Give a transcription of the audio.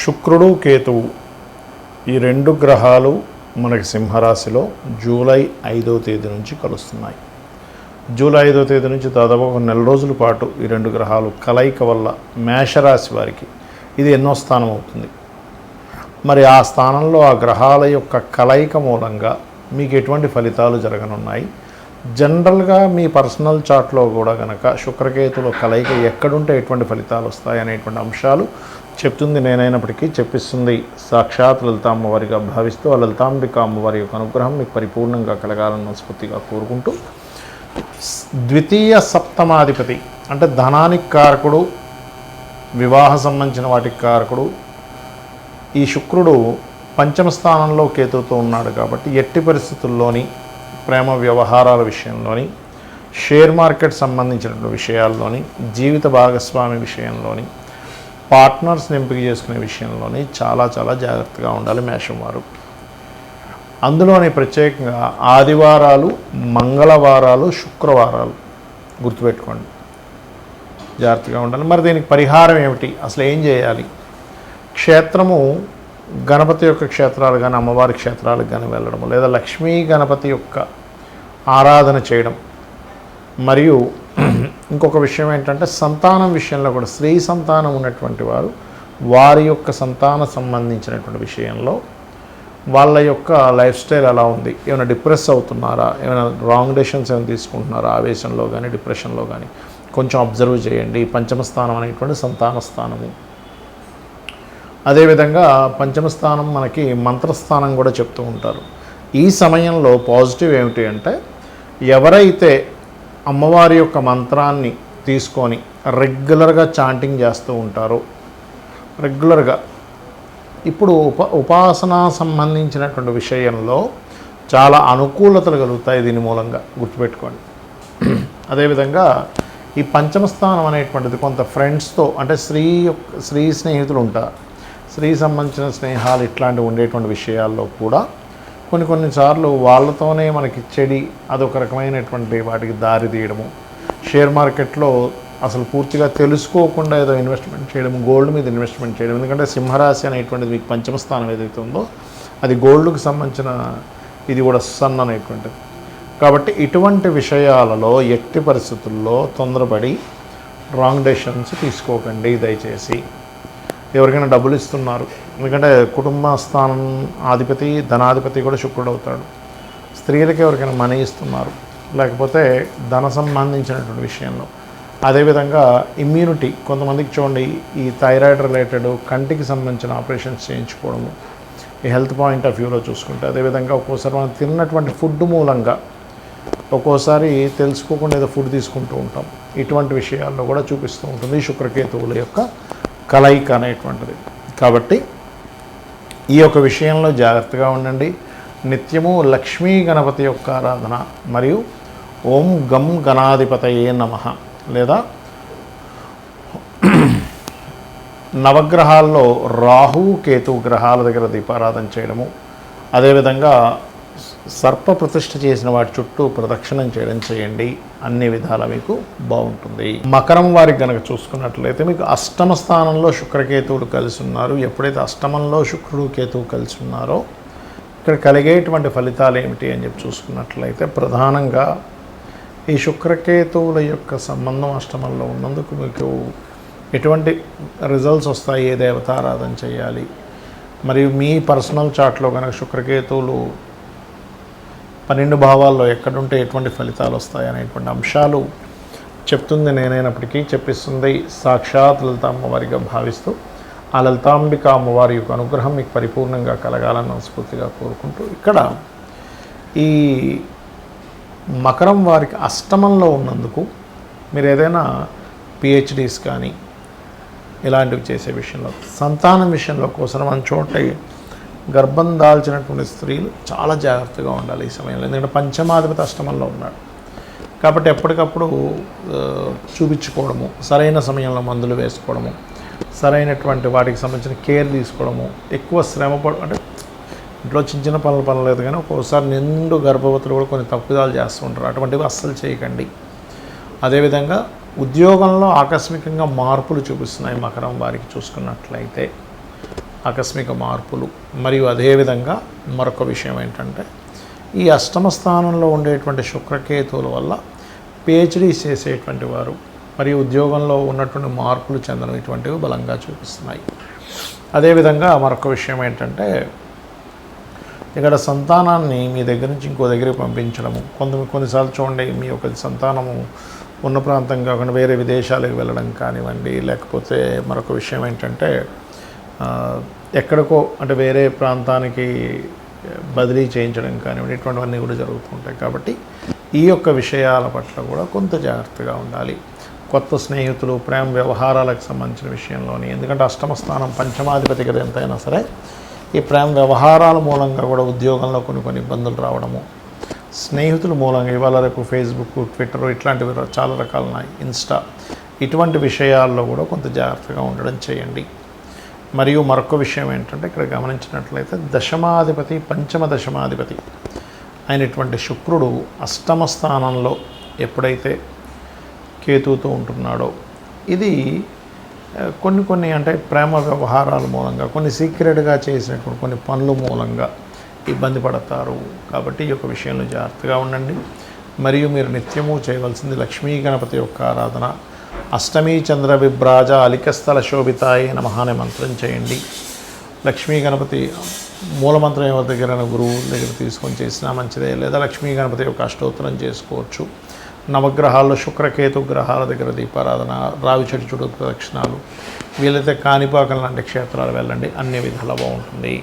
శుక్రుడు కేతువు ఈ రెండు గ్రహాలు మనకి సింహరాశిలో జూలై 5వ తేదీ నుంచి కలుస్తున్నాయి. జూలై 5వ తేదీ నుంచి దాదాపు ఒక నెల రోజుల పాటు ఈ రెండు గ్రహాలు కలయిక వల్ల మేషరాశి వారికి ఇది ఎన్నో స్థానం అవుతుంది. మరి ఆ స్థానంలో ఆ గ్రహాల యొక్క కలయిక మూలంగా మీకు ఎటువంటి ఫలితాలు జరగనున్నాయి, జనరల్గా మీ పర్సనల్ చార్ట్లో కూడా కనుక శుక్రకేతుల కలయిక ఎక్కడుంటే ఎటువంటి ఫలితాలు వస్తాయి అనేటువంటి అంశాలు చెప్తుంది నేనైనప్పటికీ చెప్పిస్తుంది సాక్షాత్ లలిత అమ్మవారిగా భావిస్తూ ఆ లలితాంబిక అమ్మవారి యొక్క అనుగ్రహం మీకు పరిపూర్ణంగా కలగాలని మనస్ఫూర్తిగా కోరుకుంటూ, ద్వితీయ సప్తమాధిపతి అంటే ధనానికి కారకుడు, వివాహ సంబంధించిన వాటికి కారకుడు ఈ శుక్రుడు పంచమ స్థానంలో కేతువుతో ఉన్నాడు. కాబట్టి ఎట్టి పరిస్థితుల్లోని ప్రేమ వ్యవహారాల విషయంలోని, షేర్ మార్కెట్ సంబంధించినటువంటి విషయాల్లోని, జీవిత భాగస్వామి విషయంలోని, పార్ట్నర్స్ని ఎంపిక చేసుకునే విషయంలోని చాలా జాగ్రత్తగా ఉండాలి మేషం వారు. అందులోని ప్రత్యేకంగా ఆదివారాలు, మంగళవారాలు, శుక్రవారాలు గుర్తుపెట్టుకోండి, జాగ్రత్తగా ఉండాలి. మరి దీనికి పరిహారం ఏమిటి, అసలు ఏం చేయాలి? క్షేత్రము గణపతి యొక్క క్షేత్రాలు కానీ అమ్మవారి క్షేత్రాలకు కానీ వెళ్ళడము, లేదా లక్ష్మీ గణపతి యొక్క ఆరాధన చేయడం. మరియు ఇంకొక విషయం ఏంటంటే సంతానం విషయంలో కూడా స్త్రీ సంతానం ఉన్నటువంటి వారు వారి యొక్క సంతాన సంబంధించినటువంటి విషయంలో వాళ్ళ యొక్క లైఫ్ స్టైల్ ఎలా ఉంది, ఏమైనా డిప్రెస్ అవుతున్నారా, ఏమైనా రాంగ్ డెసిషన్స్ ఏమైనా తీసుకుంటున్నారా, ఆవేశంలో కానీ డిప్రెషన్లో కానీ కొంచెం అబ్జర్వ్ చేయండి. పంచమ స్థానం అనేటువంటి సంతాన స్థానము. అదేవిధంగా పంచమ స్థానం మనకి మంత్రస్థానం కూడా చెప్తూ ఉంటారు. ఈ సమయంలో పాజిటివ్ ఏమిటి అంటే ఎవరైతే అమ్మవారి యొక్క మంత్రాన్ని తీసుకొని రెగ్యులర్గా చాంటింగ్ చేస్తూ ఉంటారో, రెగ్యులర్గా ఇప్పుడు ఉపాసన సంబంధించినటువంటి విషయంలో చాలా అనుకూలతలు కలుగుతాయి దీని మూలంగా, గుర్తుపెట్టుకోండి. అదేవిధంగా ఈ పంచమ స్థానం అనేటువంటిది కొంత ఫ్రెండ్స్తో అంటే స్త్రీ స్నేహితులు ఉంటారు, స్త్రీ సంబంధించిన స్నేహాలు ఇట్లాంటివి ఉండేటువంటి విషయాల్లో కూడా కొన్నిసార్లు వాళ్ళతోనే మనకి చెడి అదొక రకమైనటువంటి వాటికి దారి తీయడము, షేర్ మార్కెట్లో అసలు పూర్తిగా తెలుసుకోకుండా ఏదో ఇన్వెస్ట్మెంట్ చేయడం, గోల్డ్ మీద ఇన్వెస్ట్మెంట్ చేయడం. ఎందుకంటే సింహరాశి అనేటువంటిది మీకు పంచమ స్థానం ఏదైతే ఉందో అది గోల్డ్కి సంబంధించిన ఇది కూడా సన్ అనేటువంటిది. కాబట్టి ఇటువంటి విషయాలలో ఎట్టి పరిస్థితుల్లో తొందరపడి రాంగ్ డెసిషన్స్ తీసుకోకండి దయచేసి. ఎవరికైనా డబ్బులు ఇస్తున్నారు, ఎందుకంటే కుటుంబ స్థానం అధిపతి ధనాధిపతి కూడా శుక్రుడు అవుతాడు. స్త్రీలకి ఎవరికైనా మనీ ఇస్తున్నారు, లేకపోతే ధన సంబంధించినటువంటి విషయంలో. అదేవిధంగా ఇమ్యూనిటీ, కొంతమందికి చూడండి ఈ థైరాయిడ్ రిలేటెడ్ కంటికి సంబంధించిన ఆపరేషన్స్ చేయించుకోవడము, ఈ హెల్త్ పాయింట్ ఆఫ్ వ్యూలో చూసుకుంటే. అదేవిధంగా ఒక్కోసారి మనం తిన్నటువంటి ఫుడ్ మూలంగా ఒక్కోసారి తెలుసుకోకుండా ఏదో ఫుడ్ తీసుకుంటూ ఉంటాం. ఇటువంటి విషయాల్లో కూడా చూపిస్తూ ఉంటుంది శుక్రకేతువుల యొక్క కలయిక అనేటువంటిది. కాబట్టి ఈ యొక్క విషయంలో జాగ్రత్తగా ఉండండి. నిత్యము లక్ష్మీ గణపతి యొక్క ఆరాధన మరియు ఓం గం గణాధిపతయే నమః లేదా నవగ్రహాల్లో రాహు కేతు గ్రహాల దగ్గర దీపారాధన చేయడము, అదేవిధంగా సర్ప ప్రతిష్ఠ చేసిన వాటి చుట్టూ ప్రదక్షిణం చేయడం చేయండి. అన్ని విధాలా మీకు బాగుంటుంది. మకరం వారికి కనుక చూసుకున్నట్లయితే మీకు అష్టమ స్థానంలో శుక్రకేతువులు కలిసి ఉన్నారు. ఎప్పుడైతే అష్టమంలో శుక్రుడు కేతువు కలిసి ఉన్నారో ఇక్కడ కలిగేటువంటి ఫలితాలు ఏమిటి అని చెప్పి చూసుకున్నట్లయితే ప్రధానంగా ఈ శుక్రకేతువుల యొక్క సంబంధం అష్టమంలో ఉన్నందుకు మీకు ఎటువంటి రిజల్ట్స్ వస్తాయి, ఏ దేవతారాధన చేయాలి, మరియు మీ పర్సనల్ చార్ట్లో కనుక శుక్రకేతువులు 12 భావాల్లో ఎక్కడుంటే ఎటువంటి ఫలితాలు వస్తాయి అనేటువంటి అంశాలు చెప్తుంది నేనైనప్పటికీ చెప్పిస్తుంది సాక్షాత్ లలిత అమ్మవారిగా భావిస్తూ ఆ లలితాంబిక అమ్మవారి యొక్క అనుగ్రహం మీకు పరిపూర్ణంగా కలగాలని మనస్ఫూర్తిగా కోరుకుంటూ, ఇక్కడ ఈ మకరం వారికి అష్టమంలో ఉన్నందుకు మీరు ఏదైనా పిహెచ్డీస్ కానీ ఇలాంటివి చేసే విషయంలో, సంతానం విషయంలో కోసం మనం చూడండి గర్భం దాల్చినటువంటి స్త్రీలు చాలా జాగ్రత్తగా ఉండాలి ఈ సమయంలో. ఎందుకంటే పంచమాధిపతి అష్టమంలో ఉన్నాడు కాబట్టి ఎప్పటికప్పుడు చూపించుకోవడము, సరైన సమయంలో మందులు వేసుకోవడము, సరైనటువంటి వాటికి సంబంధించిన కేర్ తీసుకోవడము, ఎక్కువ అంటే ఇంట్లో చిన్న పనులు లేదు కానీ ఒక్కోసారి నిండు గర్భవతులు కూడా కొన్ని తప్పిదాలు చేస్తూ ఉంటారు. అటువంటివి అస్సలు చేయకండి. అదేవిధంగా ఉద్యోగంలో ఆకస్మికంగా మార్పులు చూపిస్తున్నాయి మకరం వారికి చూసుకున్నట్లయితే. ఆకస్మిక మార్పులు. మరియు అదేవిధంగా మరొక విషయం ఏంటంటే ఈ అష్టమ స్థానంలో ఉండేటువంటి శుక్రకేతువుల వల్ల పిహెచ్డీ చేసేటువంటి వారు మరియు ఉద్యోగంలో ఉన్నటువంటి మార్పులు చెందడం ఇటువంటివి బలంగా చూపిస్తున్నాయి. అదేవిధంగా మరొక విషయం ఏంటంటే ఇక్కడ సంతానాన్ని మీ దగ్గర నుంచి ఇంకో దగ్గరికి పంపించడము. కొన్నిసార్లు చూడండి, మీ యొక్క సంతానము ఉన్న ప్రాంతం కాకుండా వేరే విదేశాలకు వెళ్ళడం కానివ్వండి, లేకపోతే మరొక విషయం ఏంటంటే ఎక్కడికో అంటే వేరే ప్రాంతానికి బదిలీ చేయించడం కానివ్వండి, ఇటువంటివన్నీ కూడా జరుగుతుంటాయి. కాబట్టి ఈ యొక్క విషయాల పట్ల కూడా కొంత జాగ్రత్తగా ఉండాలి. కొత్త స్నేహితులు, ప్రేమ వ్యవహారాలకు సంబంధించిన విషయంలోని, ఎందుకంటే అష్టమ స్థానం పంచమాధిపతి కదా ఎంతైనా సరే, ఈ ప్రేమ వ్యవహారాల మూలంగా కూడా ఉద్యోగంలో కొన్ని ఇబ్బందులు రావడము, స్నేహితుల మూలంగా ఇవాళ రేపు ఫేస్బుక్, ట్విట్టర్ ఇట్లాంటివి చాలా రకాలు ఉన్నాయి, ఇన్స్టా, ఇటువంటి విషయాల్లో కూడా కొంత జాగ్రత్తగా ఉండడం చేయండి. మరియు మరొక విషయం ఏంటంటే ఇక్కడ గమనించినట్లయితే దశమాధిపతి, పంచమ దశమాధిపతి అయినటువంటి శుక్రుడు అష్టమ స్థానంలో ఎప్పుడైతే కేతువుతో ఉంటున్నాడో, ఇది కొన్ని అంటే ప్రేమ వ్యవహారాల మూలంగా, కొన్ని సీక్రెట్గా చేసినటువంటి కొన్ని పనుల మూలంగా ఇబ్బంది పడతారు. కాబట్టి ఈ యొక్క విషయంలో జాగ్రత్తగా ఉండండి. మరియు మీరు నిత్యము చేయవలసింది లక్ష్మీ గణపతి యొక్క ఆరాధన. అష్టమీ చంద్ర విభ్రాజ అలికస్థల శోభితాయ నమః అనే మంత్రం చేయండి. లక్ష్మీ గణపతి మూలమంత్రం ఎవరి దగ్గర గురువు దగ్గర తీసుకొని చేసినా మంచిదే, లేదా లక్ష్మీ గణపతి యొక్క అష్టోత్తరం చేసుకోవచ్చు. నవగ్రహాల్లో శుక్రకేతు గ్రహాల దగ్గర దీపారాధన, రావి చెట్టు చుట్టూ ప్రదక్షిణాలు, వీలైతే కాణిపాకం లాంటి క్షేత్రాలు వెళ్ళండి, అన్ని విధాలా బాగుంటుంది.